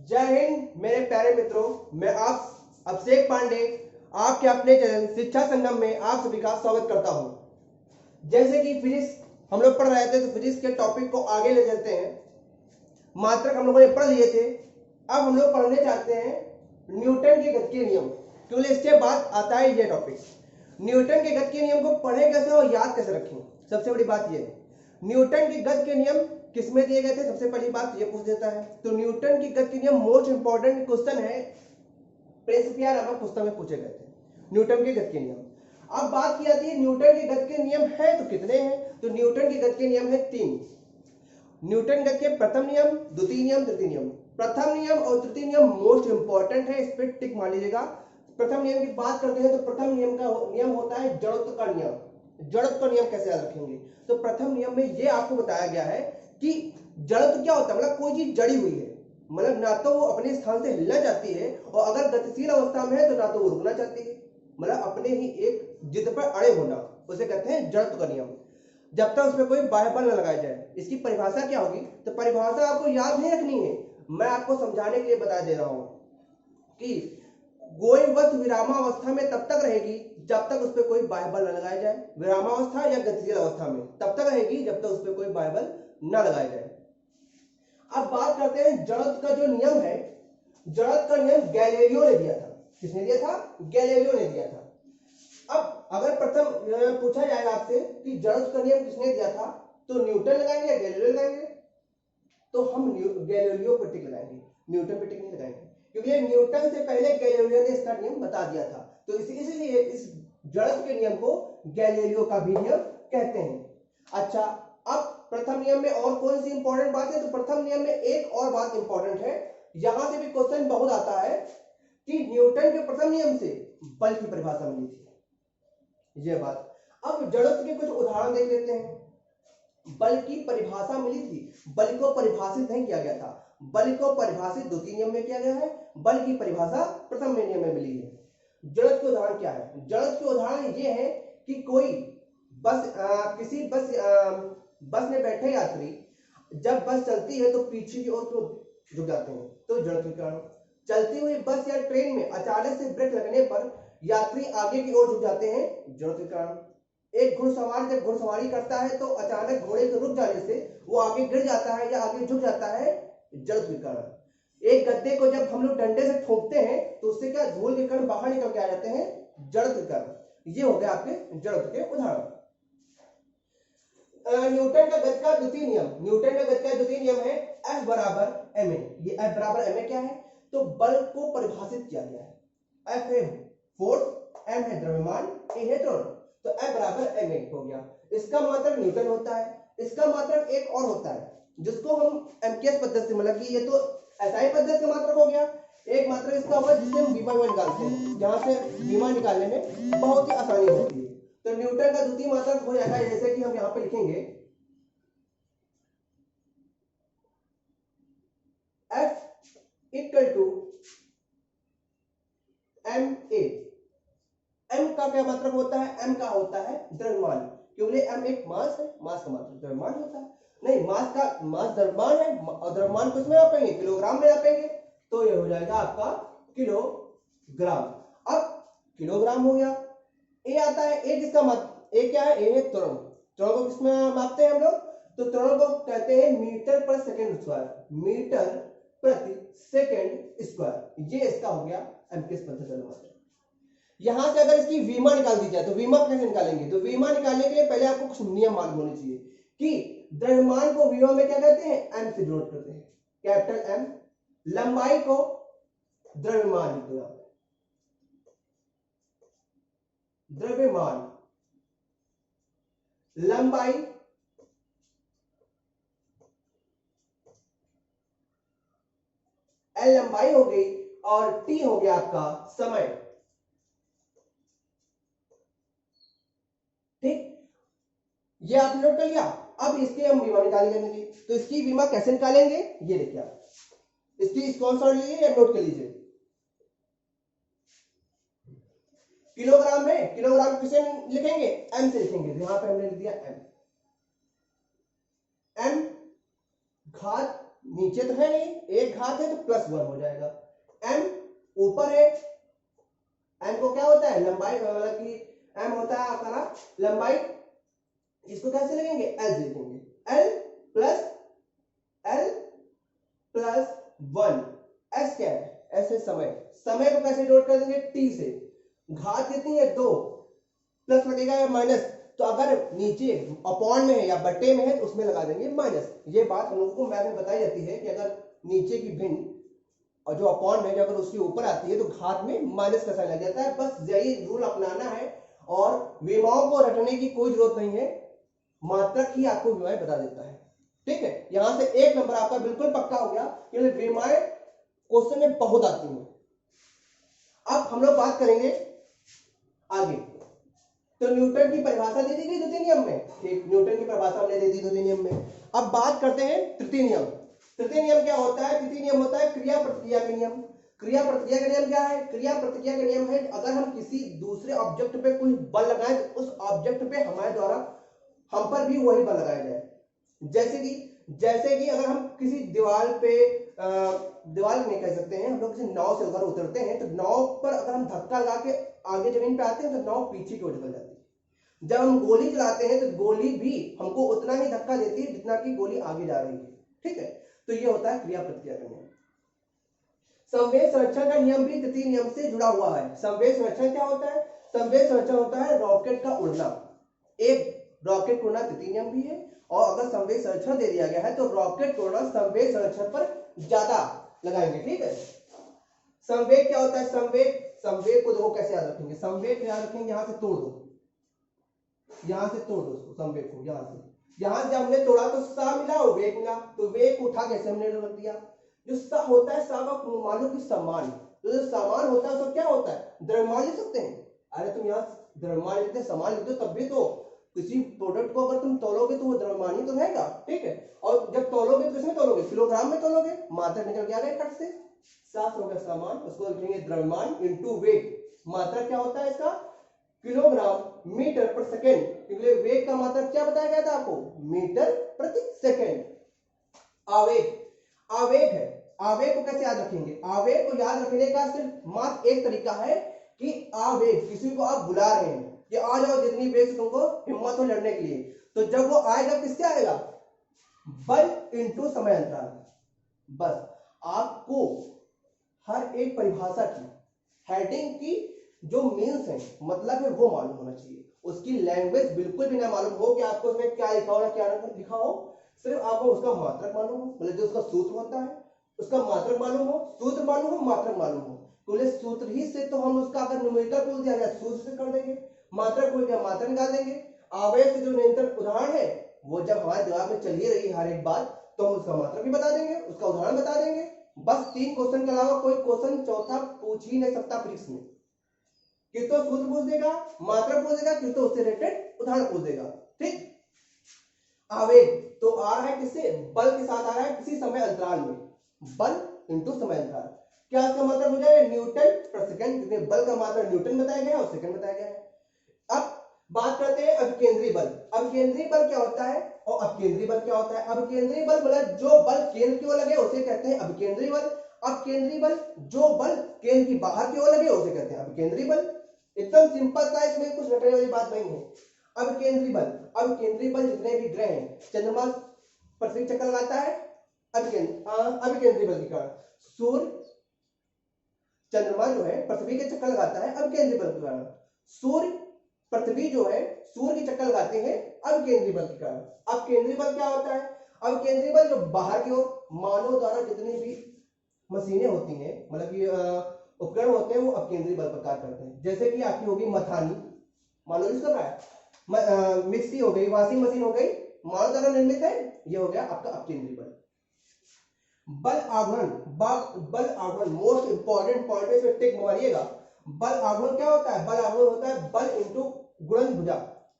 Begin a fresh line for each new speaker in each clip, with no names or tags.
जय हिंद मेरे प्यारे मित्रों, मैं आप अभिषेक पांडे आपके अपने चैनल शिक्षा संगम में आप सभी का स्वागत करता हूं। जैसे कि फिजिक्स हम लोग पढ़ रहे थे तो फिजिक्स के टॉपिक को आगे ले चलते हैं। मात्रक हम लोगों ने पढ़ लिए थे, अब हम लोग पढ़ने चाहते हैं न्यूटन के गति के नियम, क्योंकि इसके बाद आता है ये टॉपिक। न्यूटन के गति के नियम को पढ़े कैसे और याद कैसे रखें, सबसे बड़ी बात यह है। न्यूटन के गति के नियम किसमें दिए गए थे, सबसे पहली बात ये पूछ देता है। तो न्यूटन की गति के नियम मोस्ट इंपॉर्टेंट क्वेश्चन है, प्रिंसिपिया नामक पुस्तक में पूछे गए थे न्यूटन के गति के नियम। अब बात की जाती है न्यूटन के गति के नियम है तो कितने हैं, तो न्यूटन के गति के नियम है 3। न्यूटन गति के प्रथम नियम, द्वितीय नियम, तृतीय नियम। प्रथम नियम और तृतीय नियम मोस्ट इंपॉर्टेंट है, इस पर टिक मार लीजिएगा। प्रथम नियम की बात करते हैं तो प्रथम नियम का नियम होता है जड़त्व का नियम। जड़त्व का नियम कैसे याद रखेंगे, तो प्रथम नियम में यह आपको बताया गया है कि जड़त्व क्या होता है, मतलब कोई चीज जड़ी हुई है, मतलब ना तो वो अपने स्थान से हिलना चाहती है और अगर गतिशील अवस्था में है तो ना तो वो रुकना चाहती है, मतलब अपने ही एक जिद पर अड़े होना, उसे कहते हैं जड़त्व का नियम, जब तक उसमें कोई बाह्य बल न लगाया जाए। इसकी परिभाषा क्या होगी, तो परिभाषा आपको याद नहीं रखनी है, मैं आपको समझाने के लिए बता दे रहा हूं कि कोई वस्तु विरामावस्था में तब तक रहेगी जब तक उस पर कोई बाह्य बल न लगाया जाए। विरामावस्था या गतिशील अवस्था में तब तक रहेगी जब तक उस पर कोई बाह्य बल न लगाया जाए। अब बात करते हैं जड़त्व का जो नियम है। जड़त्व का नियम गैलीलियो ने दिया था। किसने दिया था, गैलीलियो ने दिया था। अब अगर प्रथम पूछा जाएगा आपसे कि जड़त्व का नियम किसने दिया था, तो न्यूटन लगाएंगे या गैलीलियो लगाएंगे, तो हम गैलीलियो पर टिक लगाएंगे, न्यूटन पर टिक नहीं लगाएंगे, क्योंकि न्यूटन से पहले गैलीलियो ने इसका नियम बता दिया था। तो इसलिए इस जड़त्व के नियम को गैलीलियो का भी नियम कहते हैं। अच्छा, अब प्रथम नियम में और कौन सी इंपॉर्टेंट बात है, तो प्रथम नियम में एक और बात इंपॉर्टेंट है, यहां से भी क्वेश्चन बहुत आता है कि न्यूटन के प्रथम नियम से बल की परिभाषा मिली थी, यह बात। अब जड़त्व के कुछ उदाहरण देख लेते हैं। बल की परिभाषा मिली थी, बल को परिभाषित नहीं किया गया था, बल को परिभाषित द्वितीय नियम में किया गया है, बल की परिभाषा प्रथम नियम में मिली है। जड़त्व के उदाहरण क्या है, जड़त्व के उदाहरण ये है कि कोई किसी बस में बैठे यात्री जब बस चलती है तो पीछे की ओर क्यों झुक जाते हैं, तो जड़त्व के कारण। चलती हुई बस या ट्रेन में अचानक से ब्रेक लगने पर यात्री आगे की ओर झुक जाते हैं, जड़त्व के कारण। एक घुड़सवार जब घुड़सवारी करता है तो अचानक घोड़े के रुक जाने से वो आगे गिर जाता है या आगे झुक जाता है, जड़त्व के कारण। एक गद्दे को जब हम लोग डंडे से ठोकते हैं तो उससे क्या धूल के कण बाहर निकल के आ जाते हैं, जड़त्व के कारण। ये हो गया आपके जड़त्व के उदाहरण। न्यूटन का गति का द्वितीय नियम, न्यूटन का गति का द्वितीय नियम है F बराबर ma। ये F बराबर ma क्या है, तो बल को परिभाषित किया गया है। F है फोर्स, m है द्रव्यमान, a है त्वरण, तो F बराबर ma हो गया। इसका मात्रक न्यूटन होता है। इसका मात्रक एक और होता है जिसको हम MKS पद्धति से, मतलब कि ये तो SI पद्धति का मात्रक हो गया, एक मात्रक इसका होगा जिससे हम बीमा निकालते हैं, जहां से बीमा निकालने में बहुत ही आसानी होती है। तो न्यूटन का द्वितीय मात्रक हो जाएगा, जैसे कि हम यहां पे लिखेंगे F equal to ma। m का क्या मात्रक होता है, m का होता है द्रव्यमान, क्योंकि m एक मास है, मास का मात्रक द्रव्यमान होता है। नहीं, मास द्रव्यमान है और द्रव्यमान किस में नापेंगे, किलोग्राम में नापेंगे, तो ये हो जाएगा आपका किलोग्राम। अब किलोग्राम हो गया। ए आता है, ए किसका ए क्या है, ए है त्वरण। त्वरण को किसमें मापते हैं हम लोग, तो त्वरण को कहते हैं मीटर पर सेकंड स्क्वायर, मीटर प्रति सेकंड स्क्वायर। ये इसका हो गया एमकेएस पद्धति का मात्रक। यहां से अगर इसकी वीमा निकाल दी जाए तो वीमा कैसे निकालेंगे, तो वीमा निकालने के लिए पहले आपको कुछ नियम मालूम होने चाहिए कि द्रव्यमान को वीमा में क्या कहते हैं, एम से डिनोट करते हैं, कैपिटल एम। लंबाई को द्रव्यमान लिखते हैं, द्रव्यमान, लंबाई एल लंबाई हो गई और टी हो गया आपका समय। ठीक, ये आप नोट कर लिया। अब इसके हम बीमा निकालेंगे, तो इसकी बीमा कैसे निकालेंगे, ये देखिए आप, इसकी स्पॉन्सर लीजिए या नोट कर लीजिए। किलोग्राम है, किलोग्राम किसे लिखेंगे, एम से लिखेंगे, यहां पे हमने लिख दिया एम। एम घात नीचे तो है नहीं, एक दिखाते हैं तो +1 हो जाएगा। m ऊपर है, m को क्या होता है लंबाई, मतलब कि m होता है आपका ना लंबाई, इसको कैसे लिखेंगे l लिखेंगे, l प्लस 1। s क्या है, s है समय, समय को कैसे डिनोट कर देंगे t से, घात कितनी है 2, प्लस लगेगा या माइनस, तो अगर नीचे अपॉन में है या बट्टे में है तो उसमें लगा देंगे माइनस। ये बात हम लोगों को मैथ में बताई जाती है कि अगर नीचे की भिन्न और जो अपॉन में अगर उसके ऊपर आती है तो घात में माइनस का साइन लग जाता है। बस यही रूल अपनाना है और विमाओं को रटने की कोई जरूरत नहीं है, मात्रक ही आपको विमाएं बता देता है। ठीक है, यहां से 1 नंबर आपका बिल्कुल पक्का हो गया, क्योंकि विमाएं क्वेश्चन में बहुत आती हैं। अब हम लोग बात करेंगे आगे, तो न्यूटन की परिभाषा दे दी गई द्वितीय नियम में, ठीक, न्यूटन की परिभाषा हमने दे दी द्वितीय नियम में। अब बात करते हैं तृतीय नियम। तृतीय नियम क्या होता है, तृतीय नियम होता है क्रिया प्रतिक्रिया का नियम। क्रिया प्रतिक्रिया का नियम क्या है, क्रिया प्रतिक्रिया का नियम है अगर हम किसी दूसरे ऑब्जेक्ट पे कोई बल लगाएं तो उस ऑब्जेक्ट पे हमारे द्वारा हम पर भी वही बल लगाया जाए। जैसे कि अगर हम किसी दीवार पे दीवार नहीं कह सकते हैं, हम लोग किसी नाव से अगर उतरते हैं तो नाव पर अगर हम धक्का लगा के आगे जमीन पे आते हैं तो नाव पीछे की ओर निकल जाती है। जब हम गोली चलाते हैं तो गोली भी हमको उतना ही धक्का देती है जितना कि गोली आगे जा रही है। ठीक है, तो ये होता है क्रिया प्रतिक्रिया का नियम। संवेग संरक्षण का नियम भी तृतीय नियम से जुड़ा हुआ है। संवेग संरक्षण क्या होता है, संवेग संरक्षण होता है रॉकेट का उड़ना। एक रॉकेट उड़ना तृतीय नियम भी है, और अगर संवेग संरक्षण दे दिया गया है तो रॉकेट उड़ना संवेग संरक्षण पर ज्यादा लगाएंगे। ठीक है, संवेग क्या होता है, संवेग को देखो कैसे याद रखेंगे, संवेग याद रखेंगे, यहां से तोड़ दो, यहां से तोड़ दो उसको, संवेग को यहां से हमने तोड़ा तो सा मिला और वेग मिला, तो वेग को उठा कैसे हमने रख दिया। जो सा होता है, सा का मानो कि समान, तो जो समान होता है उसका क्या होता है, द्रव्यमान लिख सकते हैं। अरे तुम यहाँ द्रव्यमान लिखते समान लिखते तब भी तो किसी प्रोडक्ट को अगर तुम तोलोगे तो वो द्रव्यमान ही तो रहेगा। ठीक है, और जब तोलोगे तो किसमें तोलोगे, किलोग्राम में तोलोगे, मात्रा निकल के आ गया कट से, 7 हो गया समान, उसको लिखेंगे द्रव्यमान इंटू वेग। मात्रा क्या होता है इसका, किलोग्राम मीटर पर सेकेंड, क्योंकि वेग का मात्रा क्या बताया गया था आपको, मीटर प्रति सेकेंड। आवेग है, आवेग को कैसे याद रखेंगे, आवेग को याद रखने का सिर्फ मात्र एक तरीका है कि आवेग, किसी को आप बुला रहे हैं कि आ जाओ, जितनी वेग से तुमको हिम्मत हो लड़ने के लिए, तो जब वो आएगा किससे आएगा, बल इंटू समय अंतराल। बस आपको हर एक परिभाषा की हेडिंग की जो मीन्स है, मतलब है, वो मालूम होना चाहिए। उसकी लैंग्वेज बिल्कुल भी ना मालूम हो कि आपको उसमें क्या लिखा हो ना क्या लिखा हो, सिर्फ आपको उसका मात्रक मालूम हो, मतलब जो उसका सूत्र होता है उसका मात्रक मालूम हो, सूत्र मालूम हो, मात्रक मालूम हो। बोले सूत्र ही से तो हम उसका अगर न्यूमेरिकल बोल दिया गया सूत्र से कर देंगे, मात्रक बोल दिया मात्रक निकाल देंगे। आवेग से जो निरंतर उदाहरण है वो जब हमारे दिमाग में चल ही रही है हर एक बात, तो हम उसका मात्रक भी बता देंगे, उसका उदाहरण बता देंगे। बस 3 क्वेश्चन के अलावा कोई क्वेश्चन चौथा पूछ ही नहीं सकता फिजिक्स में, कि तो सूत्र पूछ देगा, मात्रक पूछ देगा, कि तो उससे रिलेटेड उदाहरण पूछ देगा। ठीक, आवेग तो आ रहा है किससे, बल के साथ आ रहा है किसी समय अंतराल में, बल इंटू समय अंतराल। क्या इसका मतलब हो जाएगा, न्यूटन पर सेकंड, क्योंकि बल का मात्रा न्यूटन बताया गया है और सेकंड बताया गया है। अब बात करते हैं अभिकेंद्रीय बल। अभिकेंद्रीय बल क्या होता है और अपकेंद्रीय बल क्या होता है। अभिकेंद्रीय बल मतलब जो बल केंद्र की ओर लगे उसे कहते हैं अभिकेंद्रीय बल। अपकेंद्रीय बल जो बल केंद्र की बाहर की ओर लगे उसे कहते हैं अपकेंद्रीय बल। एकदम सिंपल सा, इसमें कुछ रटने वाली बात नहीं है। अभिकेंद्रीय बल जितने भी ग्रह हैं, चंद्रमा पृथ्वी चक्कर लगाता है अभिकेंद्रीय बल के कारण, सूर्य चंद्रमा जो है पृथ्वी के चक्कर लगाता है अभिकेंद्रीय बल के कारण, सूर्य पृथ्वी जो है सूर्य के चक्कर लगाते हैं अभिकेंद्रीय बल के कारण। अब केंद्रीय बल क्या होता है, अब केंद्रीय बल जो बाहर की ओर मानव द्वारा जितनी भी मशीनें होती हैं, मतलब कि उपकरण होते हैं, वो अपकेंद्रीय बल पर कार्य करते हैं। जैसे कि आपकी होगी मथानी, मानव यूज कर रहा है, मिक्सी हो गई, वॉशिंग मशीन हो गई, मानव द्वारा निर्मित है, ये हो गया आपका अपकेंद्रीय बल। बल आवरण मोस्ट इंपॉर्टेंट पॉइंट है, इसमें टिक मारिएगा। बल आवरण क्या होता है, बल आवरण होता है बल इंटू गुणन भुजा।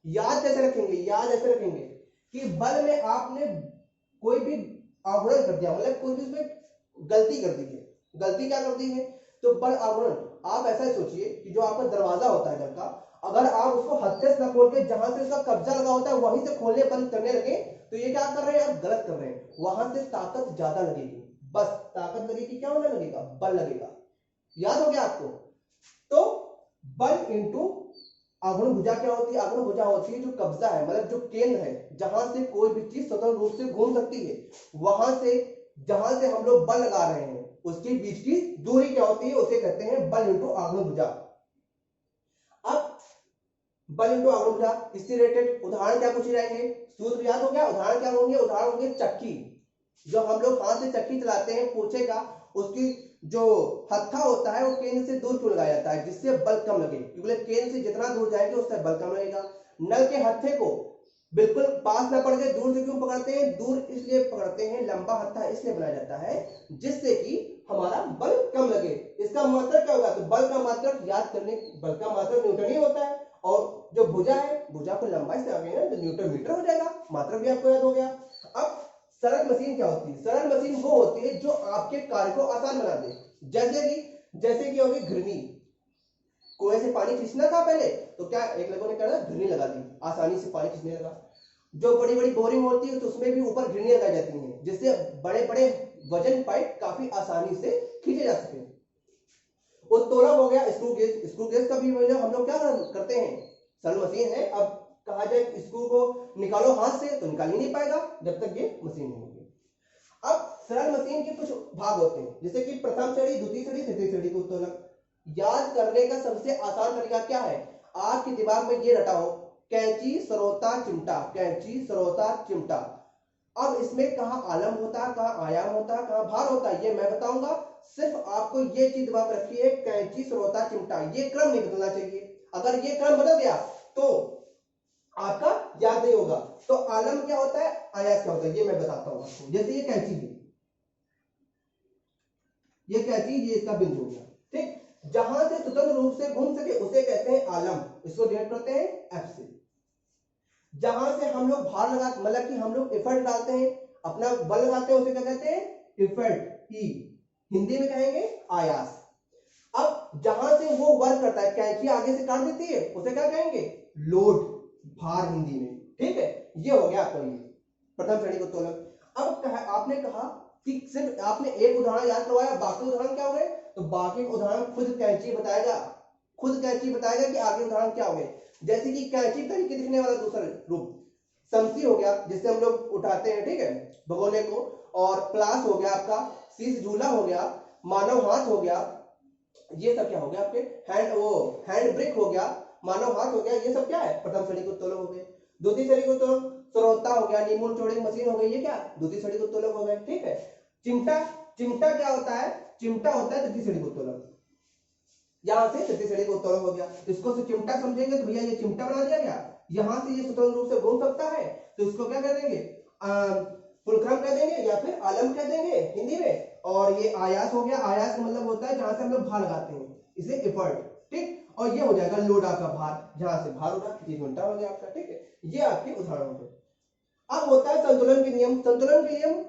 याद कैसे रखेंगे, याद ऐसे रखेंगे कि बल में आपने कोई भी आवरण कर दिया, मतलब कोई भी उसमें गलती कर दी है, गलती क्या कर दी है, तो बल आवरण आप ऐसा सोचिए कि जो आपका दरवाजा होता है घर का, अगर आप उसको हत्थे से न खोल के जहां से उसका कब्जा लगा होता है वहीं से खोलने बंद करने लगे तो ये क्या कर रहे हैं आप, गलत कर रहे हैं, वहां से ताकत ज्यादा लगेगी। बस ताकत लगेगी, क्या होने लगेगा, बल लगेगा। याद हो गया आपको? तो बल इंटू आघूर्ण भुजा क्या होती है? आघूर्ण भुजा होती है जो कब्जा है, मतलब जो केंद्र है जहां से कोई भी चीज स्वतंत्र रूप से घूम सकती है, वहां से जहां से हम लोग बल लगा रहे हैं उसके बीच की दूरी क्या होती है, उसे कहते हैं बल इंटू आघूर्ण भुजा। अब बल इंटू आघूर्ण भुजा, इससे रिलेटेड उदाहरण क्या पूछे जाएंगे? सूत्र याद हो गया? उदाहरण क्या होंगे? उदाहरण होंगे चक्की। जो हम लोग हाथ से चक्की चलाते हैं, पूछेगा उसकी जो हत्था होता है वो केंद्र से दूर क्यों लगाया जाता है, जिससे बल कम लगे, क्योंकि केंद्र से जितना दूर जाएंगे उससे बल कम लगेगा। नल के हत्थे को बिल्कुल पास ना पड़ गए, दूर से क्यों पकड़ते हैं? दूर इसलिए पकड़ते हैं, लंबा हत्था इसलिए बनाया जाता है जिससे कि हमारा बल कम लगे। इसका मात्रक क्या होगा? तो बल का मात्रक याद करने, बल का मात्रक न्यूटन ही होता है, और जो भुजा है, भुजा को लंबाई से आगे ना तो न्यूटन मीटर हो जाएगा, मात्रक भी आपको याद हो गया। अब सरल मशीन क्या होती है? सरल मशीन वो होती है जो आपके कार्य को आसान बना दे। जैसे कि होगी घिरनी, कुएं से पानी खींचना था पहले, तो क्या एक लोगों ने कहा घिरनी लगा दी, आसानी से पानी खींचने लगा। जो बड़ी बड़ी बोरिंग होती है तो उसमें भी ऊपर घिरनियां लगाई जाती हैं, जिससे बड़े बड़े वजन पाइप काफी आसानी से खींचे जा सके। उत्तोलक हो गया स्क्रू गेज। स्क्रू गेज का भी हम लोग क्या करते हैं? सरल मशीन है, अब कहा जाए स्क्रू को निकालो हाथ से तो निकाल ही नहीं पाएगा जब तक ये मशीन नहीं होगी। अब सरल मशीन के कुछ भाग होते हैं, जैसे कि प्रथम श्रेणी, द्वितीय श्रेणी, तृतीय श्रेणी के उत्तोलक। याद करने का सबसे आसान तरीका क्या है? आपके दिमाग में ये रटा हो, कैंची, सरोता, चिमटा, कैंची, सरोता, चिमटा। अब इसमें कहां आलम होता है, कहां आयाम होता है, कहां भार होता है, ये मैं बताऊंगा। सिर्फ आपको ये चीज दिमाग रखी है, कैंची, सरोता, चिमटा, ये क्रम नहीं बदलना चाहिए। अगर ये क्रम बदल गया तो आपका याद नहीं होगा। तो आलम क्या होता है, आयास क्या होता है, ये मैं बताता हूं आपको। जैसे ये कैंची है, ये कैंची, ये इसका बिंदु हो गया, ठीक। जहां से स्वतंत्र रूप से घूम सके उसे कहते हैं आलम, इसको डिनोट करते हैं एफ से। जहां से हम लोग भार लगा, मतलब कि हम लोग एफर्ट डालते हैं, अपना बल लगाते हैं, उसे क्या कहते हैं? एफर्ट, ई। हिंदी में कहेंगे आयास। अब जहां से वो वर्क करता है, कैंची आगे से काट देती है, उसे क्या कहेंगे? लोड, भार हिंदी में, ठीक है। ये हो गया आपका ये प्रथम श्रेणी का उत्तोलक। अब आपने कहा कि सिर्फ आपने एक उदाहरण याद करवाया, बाकी उदाहरण क्या हो गए? तो बाकी उदाहरण खुद कैंची बताएगा, खुद कैंची बताएगा कि आगे उदाहरण क्या हो गए। जैसे कि कैंची तरीके दिखने वाला दूसरा रूप समसी हो गया, जिससे हम लोग उठाते हैं, ठीक है, भगोने को। और प्लास हो गया आपका, शीश झूला हो गया, मानव हाथ हो गया, ये सब क्या हो गया आपके? हैंड ब्रेक हो गया, मानव हाथ हो गया, ये सब क्या है? प्रथम श्रेणी के उत्तोलक हो गए। द्वितीय श्रेणी के उत्तोलक सरोता हो गया, नीमूल चौड़ी मशीन हो गई, ये क्या? द्वितीय श्रेणी के उत्तोलक हो गए, ठीक है। चिमटा, चिमटा क्या होता है? चिमटा होता है तृतीय श्रेणी का उत्तोलक। यहां से तृतीय श्रेणी का उत्तोलक हो गया, इसको से चिमटा समझेंगे तो भैया ये चिमटा बना दिया गया। यहां से ये स्वतंत्र रूप से घूम सकता है तो इसको क्या कह देंगे? फुलक्रम कह देंगे या फिर आलम कह देंगे हिंदी में। और ये आयास हो गया, आयास का मतलब होता है जहां से हम लोग भार लगाते हैं, इसे एफर्ट, ठीक। और ये हो जाएगा लोड आपका भार, जहां से भार होगा, 30 घंटा हो गया आपका, ठीक है। ये आपके उदाहरण हो गए। अब होता है संतुलन के नियम। संतुलन के नियम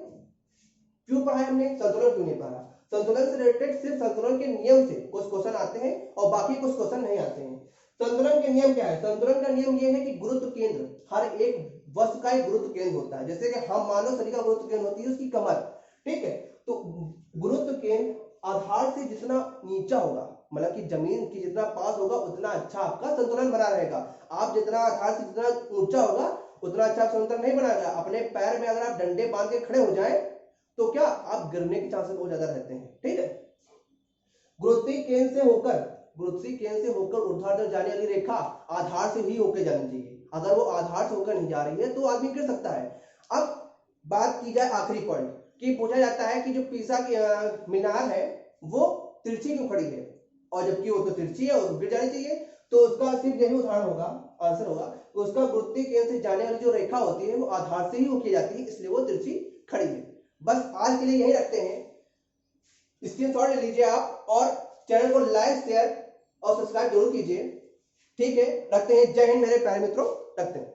क्यों पढ़ा हमने? संतुलन क्यों नहीं पढ़ा? संतुलन से रिलेटेड सिर्फ संतुलन के नियम से कुछ क्वेश्चन आते हैं और बाकी कुछ क्वेश्चन नहीं आते हैं। संतुलन के नियम क्या है? संतुलन का नियम यह है कि गुरुत्व केंद्र, हर एक वस्तु का एक गुरुत्व केंद्र होता है। जैसे कि हम मानव शरीर का गुरुत्व केंद्र होती है उसकी कमर, ठीक है। तो गुरुत्व केंद्र आधार से जितना नीचा होगा, मतलब कि जमीन की जितना पास होगा, उतना अच्छा आपका संतुलन बना रहेगा। आप जितना आधार से जितना ऊंचा होगा उतना अच्छा संतुलन नहीं बनाएगा। अपने पैर में अगर आप डंडे बांध के खड़े हो जाए तो क्या आप गिरने के चांसेस बहुत ज्यादा रहते हैं, ठीक है। गुरुत्वीय केंद्र से होकर ऊर्ध्वाधर जाने वाली रेखा आधार से ही होकर जानी चाहिए। अगर वो आधार से होकर नहीं जा रही है तो आदमी गिर सकता है। अब बात की जाए आखिरी पॉइंट कि पूछा जाता है कि जो पीसा की मीनार है वो तिरछी क्यों खड़ी है, और जबकि वो तो तिरछी है और गिर जानी चाहिए। तो उसका सिर्फ यही उदाहरण होगा, आंसर होगा तो उसका गुरुत्वीय केंद्र से जाने वाली जो रेखा होती है वो आधार से ही होकर जाती है, इसलिए वो तिरछी खड़ी है। बस आज के लिए यही रखते हैं, स्क्रीनशॉट ले लीजिए आप और चैनल को लाइक, शेयर और सब्सक्राइब जरूर कीजिए, ठीक है। रखते हैं, जय हिंद मेरे प्यारे मित्रों, रखते हैं।